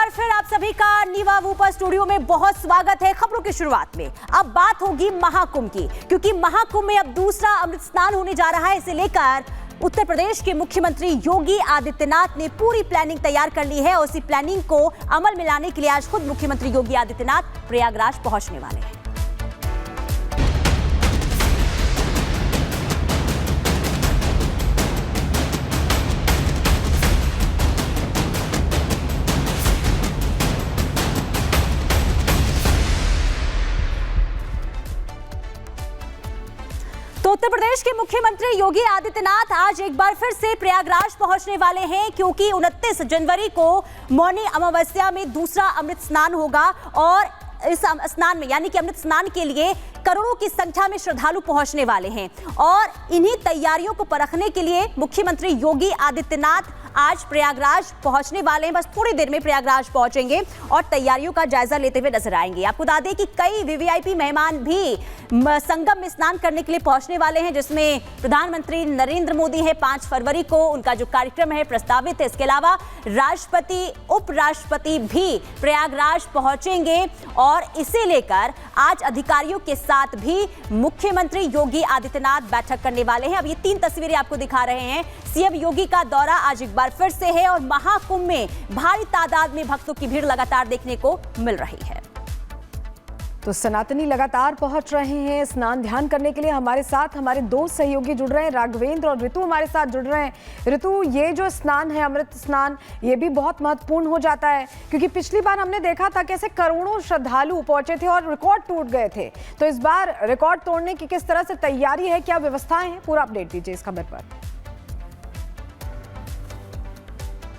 बार फिर आप सभी का नीवा वूपर स्टूडियो में बहुत स्वागत है। खबरों की शुरुआत में अब बात होगी महाकुंभ की, क्योंकि महाकुंभ में अब दूसरा अमृत स्नान होने जा रहा है। इसे लेकर उत्तर प्रदेश के मुख्यमंत्री योगी आदित्यनाथ ने पूरी प्लानिंग तैयार कर ली है और इसी प्लानिंग को अमल में लाने के लिए आज खुद मुख्यमंत्री योगी आदित्यनाथ प्रयागराज पहुंचने वाले हैं। तो उत्तर प्रदेश के मुख्यमंत्री योगी आदित्यनाथ आज एक बार फिर से प्रयागराज पहुंचने वाले हैं, क्योंकि 29 जनवरी को मौनी अमावस्या में दूसरा अमृत स्नान होगा और इस स्नान में यानी कि अमृत स्नान के लिए करोड़ों की संख्या में श्रद्धालु पहुंचने वाले हैं और इन्हीं तैयारियों को परखने के लिए मुख्यमंत्री योगी आदित्यनाथ आज प्रयागराज पहुंचने वाले हैं। बस थोड़ी देर में प्रयागराज पहुंचेंगे और तैयारियों का जायजा लेते हुए नजर आएंगे। आपको बता दें कि कई वीवीआईपी मेहमान भी संगम में स्नान करने के लिए पहुंचने वाले हैं, जिसमें प्रधानमंत्री नरेंद्र मोदी है। 5 फरवरी को उनका जो कार्यक्रम है प्रस्तावित है। इसके अलावा राष्ट्रपति, उपराष्ट्रपति भी प्रयागराज पहुंचेंगे और इसे लेकर आज अधिकारियों के साथ भी मुख्यमंत्री योगी आदित्यनाथ बैठक करने वाले हैं। अब ये 3 तस्वीरें आपको दिखा रहे हैं। सीएम योगी का दौरा आज एक बार फिर से है और महाकुंभ में भारी तादाद में भक्तों की भीड़ लगातार देखने को मिल रही है। तो सनातनी लगातार पहुंच रहे हैं स्नान ध्यान करने के लिए। हमारे साथ हमारे 2 सहयोगी जुड़ रहे हैं, राघवेंद्र और ऋतु हमारे साथ जुड़ रहे हैं। ऋतु, ये जो स्नान है अमृत स्नान, ये भी बहुत महत्वपूर्ण हो जाता है, क्योंकि पिछली बार हमने देखा था कैसे करोड़ों श्रद्धालु पहुंचे थे और रिकॉर्ड टूट गए थे। तो इस बार रिकॉर्ड तोड़ने की किस तरह से तैयारी है, क्या व्यवस्थाएं हैं, पूरा अपडेट दीजिए इस खबर पर।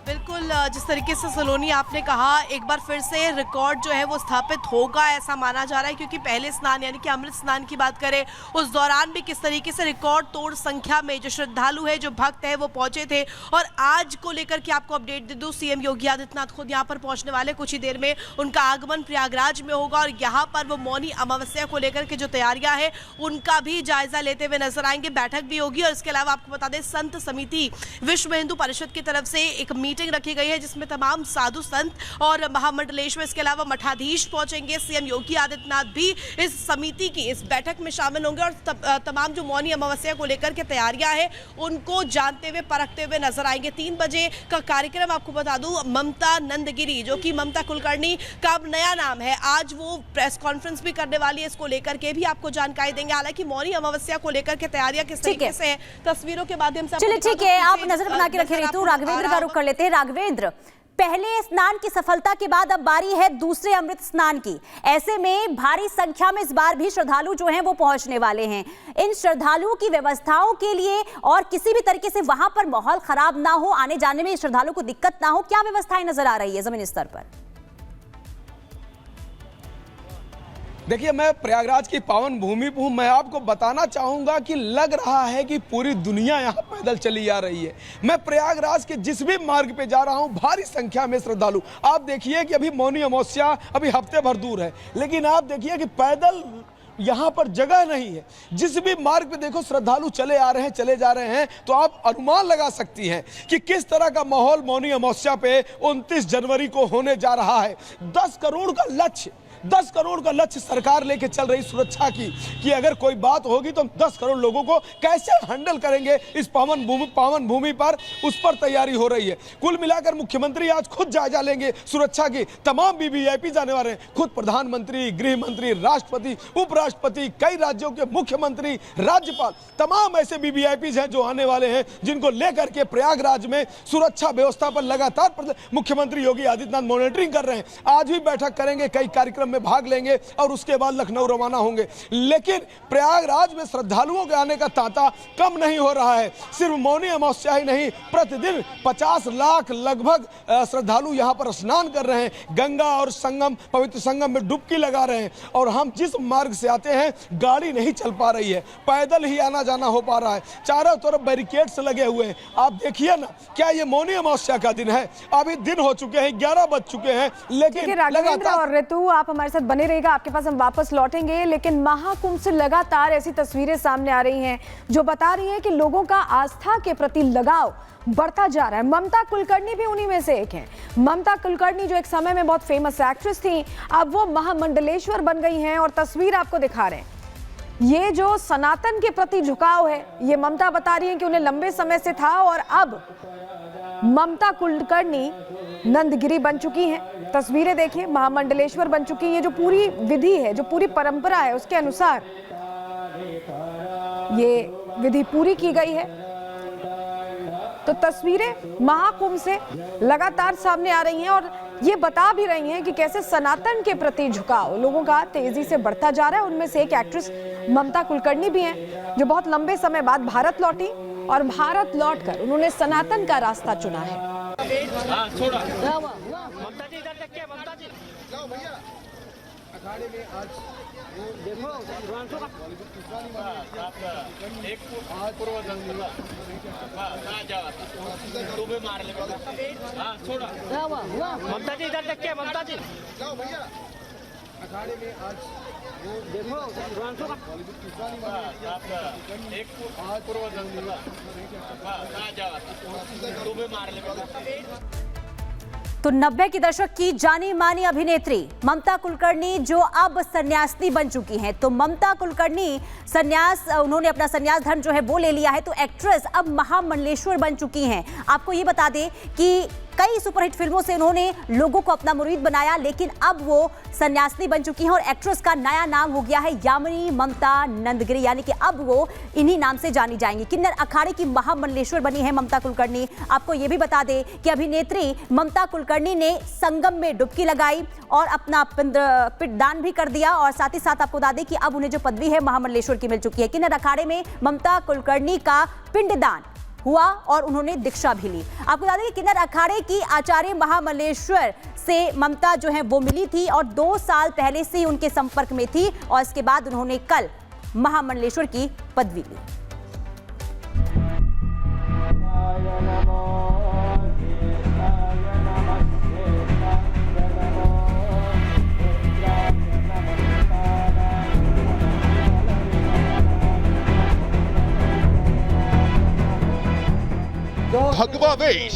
बिल्कुल, जिस तरीके से सलोनी आपने कहा, एक बार फिर से रिकॉर्ड जो है वो स्थापित होगा ऐसा माना जा रहा है, क्योंकि पहले स्नान यानी कि अमृत स्नान की बात करें उस दौरान भी किस तरीके से रिकॉर्ड तोड़ संख्या में जो श्रद्धालु है, जो भक्त है, वो पहुंचे थे। और आज को लेकर के आपको अपडेट दे दूं, सीएम योगी आदित्यनाथ खुद यहाँ पर पहुंचने वाले। कुछ ही देर में उनका आगमन प्रयागराज में होगा और यहाँ पर वो मौनी अमावस्या को लेकर के जो तैयारियां हैं उनका भी जायजा लेते हुए नजर आएंगे। बैठक भी होगी और इसके अलावा आपको बता दें, संत समिति विश्व हिंदू परिषद की तरफ से एक मीटिंग रखी गई है, जिसमें तमाम साधु संत और महामंडलेश्वर, इसके अलावा मठाधीश पहुंचेंगे। सीएम योगी आदित्यनाथ भी इस समिति की इस बैठक में शामिल होंगे और तमाम जो मौनी अमावस्या को लेकर के तैयारियां हैं उनको जानते हुए परखते हुए नजर आएंगे। 3 बजे का कार्यक्रम आपको बता दूं, ममता नंदगिरी, जो कि ममता कुलकर्णी का अब नया नाम है, आज वो प्रेस कॉन्फ्रेंस भी करने वाली है। इसको लेकर के भी आपको जानकारी देंगे। हालांकि मौनी अमावस्या को लेकर के तैयारियां किस तरीके से है, तस्वीरों के माध्यम से। चलिए ठीक है, आप नजर बना के रखे ऋतु। राघवेंद्र का रुख कर लेते हैं। राघवेंद्र, पहले स्नान की सफलता के बाद अब बारी है दूसरे अमृत स्नान की। ऐसे में भारी संख्या में इस बार भी श्रद्धालु जो हैं वो पहुंचने वाले हैं। इन श्रद्धालुओं की व्यवस्थाओं के लिए और किसी भी तरीके से वहां पर माहौल खराब ना हो, आने जाने में श्रद्धालुओं को दिक्कत ना हो, क्या व्यवस्थाएं नजर आ रही है जमीनी स्तर पर? देखिए, मैं प्रयागराज की पावन भूमि पर हूँ। मैं आपको बताना चाहूँगा कि लग रहा है कि पूरी दुनिया यहाँ पैदल चली आ रही है। मैं प्रयागराज के जिस भी मार्ग पे जा रहा हूँ, भारी संख्या में श्रद्धालु। आप देखिए कि अभी मौनी अमावस्या अभी हफ्ते भर दूर है, लेकिन आप देखिए कि पैदल यहाँ पर जगह नहीं है। जिस भी मार्ग पे देखो श्रद्धालु चले आ रहे हैं, चले जा रहे हैं। तो आप अनुमान लगा सकती हैं कि किस तरह का माहौल मौनी अमावस्या पे 29 जनवरी को होने जा रहा है। 10 करोड़ का लक्ष्य सरकार लेके चल रही सुरक्षा की, कि अगर कोई बात होगी तो 10 करोड़ लोगों को कैसे हैंडल करेंगे इस पावन भूमि पर, उस पर तैयारी हो रही है। कुल मिलाकर मुख्यमंत्री आज खुद जायजा लेंगे सुरक्षा की। तमाम वीवीआईपी जाने वाले हैं। खुद प्रधानमंत्री, गृह मंत्री, राष्ट्रपति, उपराष्ट्रपति, कई राज्यों के मुख्यमंत्री, राज्यपाल, तमाम ऐसे वीवीआईपी हैं जो आने वाले हैं, जिनको लेकर के प्रयागराज में सुरक्षा व्यवस्था पर लगातार मुख्यमंत्री योगी आदित्यनाथ मॉनिटरिंग कर रहे हैं। आज भी बैठक करेंगे, कई कार्यक्रम में भाग लेंगे और उसके बाद लखनऊ रवाना होंगे। लेकिन प्रयागराज में श्रद्धालुओं के आने का तांता कम नहीं हो रहा है। सिर्फ मौनी अमावस्या ही नहीं, प्रतिदिन 50 लाख लगभग श्रद्धालु यहाँ पर स्नान कर रहे हैं, गंगा और संगम, पवित्र संगम में डुबकी लगा रहे हैं। और हम जिस मार्ग से आते हैं, गाड़ी नहीं चल पा रही है, पैदल ही आना जाना हो पा रहा है। चारों तरफ बैरिकेड्स लगे हुए हैं। आप देखिए ना, क्या ये मौनी अमावस्या का दिन है? अभी दिन हो चुके हैं, 11 बज चुके हैं, लेकिन लगातार। और ऋतु, आप हमारे साथ बने रहेगा, आपके पास हम वापस लौटेंगे। लेकिन महाकुंभ से लगातार ऐसी तस्वीरें सामने आ रही हैं जो बता रही हैं कि लोगों का आस्था के प्रति लगाव बढ़ता जा रहा है। ममता कुलकर्णी भी उन्हीं में से एक हैं। ममता कुलकर्णी जो एक समय में बहुत फेमस एक्ट्रेस थी, अब वो महामंडलेश्वर बन गई हैं और तस्वीर आपको दिखा रहे हैं। ये जो सनातन के प्रति झुकाव है, ये ममता बता रही हैं कि उन्हें लंबे समय से था और अब ममता कुलकर्णी नंदगिरी बन चुकी हैं। तस्वीरें देखिए, महामंडलेश्वर बन चुकी हैं। ये जो पूरी विधि है, जो पूरी परंपरा है, उसके अनुसार ये विधि पूरी की गई है। तो तस्वीरें महाकुंभ से लगातार सामने आ रही हैं और ये बता भी रही हैं कि कैसे सनातन के प्रति झुकाव लोगों का तेजी से बढ़ता जा रहा है। उनमें से एक एक्ट्रेस ममता कुलकर्णी भी हैं, जो बहुत लंबे समय बाद भारत लौटी और भारत लौटकर उन्होंने सनातन का रास्ता चुना है। अखाड़े में आज देखो ममता जी इधर देखिए, ममता जी जाओ भैया। अखाड़े में आज देखो तो 90 के दशक की जानी मानी अभिनेत्री ममता कुलकर्णी जो अब सन्यासिनी बन चुकी हैं। तो ममता कुलकर्णी उन्होंने अपना सन्यास धर्म जो है वो ले लिया है। तो एक्ट्रेस अब महामंडलेश्वर बन चुकी हैं। आपको ये बता दें कि कई सुपरहिट फिल्मों से उन्होंने लोगों को अपना मुरीद बनाया, लेकिन अब वो सन्यासिनी बन चुकी हैं और एक्ट्रेस का नया नाम हो गया है यामिनी ममता नंदगिरी, यानी कि अब वो इन्हीं नाम से जानी जाएंगी। किन्नर अखाड़े की महामंडलेश्वर बनी है ममता कुलकर्णी। आपको ये भी बता दें कि अभिनेत्री ममता कुलकर्णी ने संगम में डुबकी लगाई और अपना पिंडदान भी कर दिया और साथ ही साथ आपको बता दें कि अब उन्हें जो पदवी है महामंडलेश्वर की मिल चुकी है। किन्नर अखाड़े में ममता कुलकर्णी का पिंडदान हुआ और उन्होंने दीक्षा भी ली। आपको बता दें कि किन्नर अखाड़े की आचार्य महामंडलेश्वर से ममता जो है वो मिली थी और 2 साल पहले से ही उनके संपर्क में थी और इसके बाद उन्होंने कल महामंडलेश्वर की पदवी ली। भगवा वेश,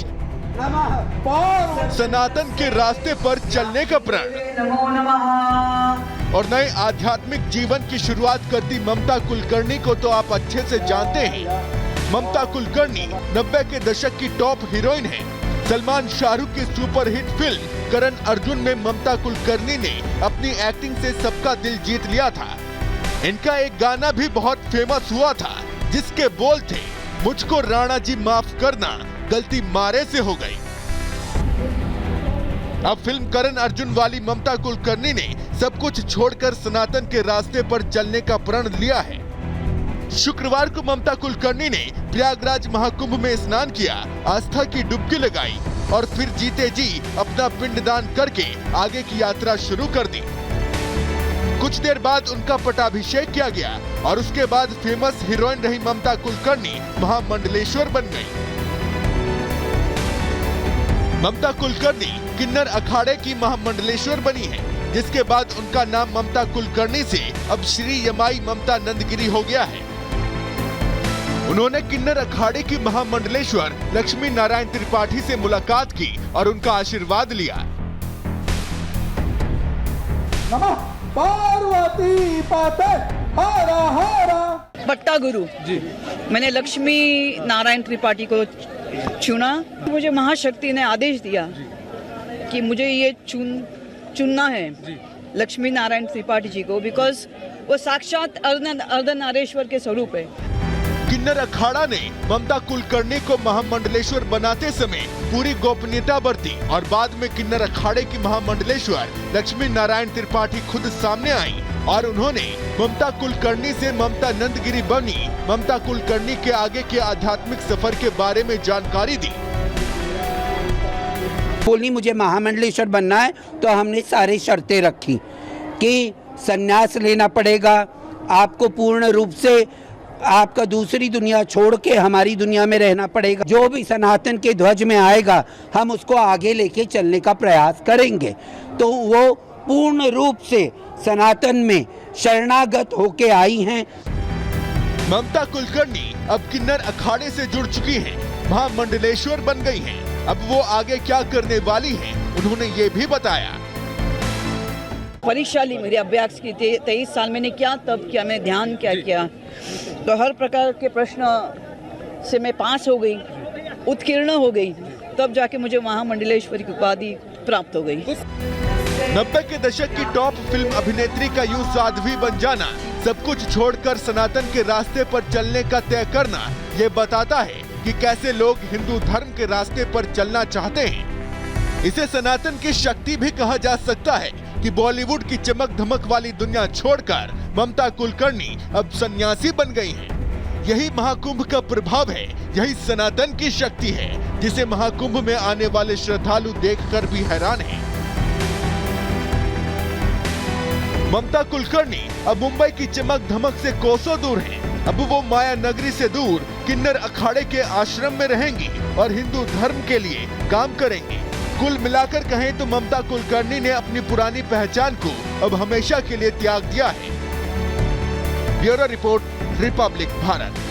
सनातन के रास्ते पर चलने का प्रण और नए आध्यात्मिक जीवन की शुरुआत करती ममता कुलकर्णी को तो आप अच्छे से जानते हैं। ममता कुलकर्णी 90 के दशक की टॉप हीरोइन है। सलमान शाहरुख की सुपरहिट फिल्म करण अर्जुन में ममता कुलकर्णी ने अपनी एक्टिंग से सबका दिल जीत लिया था। इनका एक गाना भी बहुत फेमस हुआ था, जिसके बोल थे, मुझको राणा जी माफ करना, गलती मारे से हो गई। अब फिल्म करण अर्जुन वाली ममता कुलकर्णी ने सब कुछ छोड़कर सनातन के रास्ते पर चलने का प्रण लिया है। शुक्रवार को ममता कुलकर्णी ने प्रयागराज महाकुंभ में स्नान किया, आस्था की डुबकी लगाई और फिर जीते जी अपना पिंडदान करके आगे की यात्रा शुरू कर दी। कुछ देर बाद उनका पटाभिषेक किया गया और उसके बाद फेमस हीरोइन रही ममता कुलकर्णी महामंडलेश्वर बन गई। ममता कुलकर्णी किन्नर अखाड़े की महामंडलेश्वर बनी है, जिसके बाद उनका नाम ममता कुलकर्णी से अब श्री यमाई ममता नंदगिरी हो गया है। उन्होंने किन्नर अखाड़े की महामंडलेश्वर लक्ष्मी नारायण त्रिपाठी से मुलाकात की और उनका आशीर्वाद लिया। नमः पार्वती पते हरा हरा। भट्टा गुरु जी, मैंने लक्ष्मी नारायण त्रिपाठी को चुना। मुझे महाशक्ति ने आदेश दिया कि मुझे ये चुनना है लक्ष्मी नारायण त्रिपाठी जी को, बिकॉज वो साक्षात अर्धनारेश्वर के स्वरूप है। किन्नर अखाड़ा ने ममता कुलकर्णी को महामंडलेश्वर बनाते समय पूरी गोपनीयता बरती और बाद में किन्नर अखाड़े की महामंडलेश्वर लक्ष्मी नारायण त्रिपाठी खुद सामने आई और उन्होंने ममता कुलकर्णी से ममता नंदगिरी बनी ममता कुलकर्णी के आगे के आध्यात्मिक सफर के बारे में जानकारी दी। बोली मुझे महामंडलेश्वर बनना है, तो हमने सारी शर्तें रखी कि संन्यास लेना पड़ेगा आपको, पूर्ण रूप से आपका दूसरी दुनिया छोड़ के हमारी दुनिया में रहना पड़ेगा, जो भी सनातन के ध्वज में आएगा हम उसको आगे लेके चलने का प्रयास करेंगे। तो वो पूर्ण रूप से सनातन में शरणागत होके आई हैं। ममता कुलकर्णी अब किन्नर अखाड़े से जुड़ चुकी हैं, महामंडलेश्वर बन गई हैं। अब वो आगे क्या करने वाली हैं, उन्होंने ये भी बताया। परीक्षा ली मेरे अभ्यास की, 23 साल मैंने क्या तब किया, मैं ध्यान क्या किया, तो हर प्रकार के प्रश्न से मैं पास हो गई, उत्कीर्ण हो गई, तब जाके मुझे महामंडलेश्वरी की उपाधि प्राप्त हो गई। 90 के दशक की टॉप फिल्म अभिनेत्री का यूं साध्वी बन जाना, सब कुछ छोड़कर सनातन के रास्ते पर चलने का तय करना, ये बताता है कि कैसे लोग हिंदू धर्म के रास्ते पर चलना चाहते हैं। इसे सनातन की शक्ति भी कहा जा सकता है कि बॉलीवुड की चमक धमक वाली दुनिया छोड़कर ममता कुलकर्णी अब सन्यासी बन गई हैं। यही महाकुंभ का प्रभाव है, यही सनातन की शक्ति है, जिसे महाकुंभ में आने वाले श्रद्धालु देखकर भी हैरान हैं। ममता कुलकर्णी अब मुंबई की चमक धमक से कोसों दूर हैं। अब वो माया नगरी से दूर किन्नर अखाड़े के आश्रम में रहेंगी और हिंदू धर्म के लिए काम करेंगी। कुल मिलाकर कहें तो ममता कुलकर्णी ने अपनी पुरानी पहचान को अब हमेशा के लिए त्याग दिया है। Bureau report, Republic Bharat.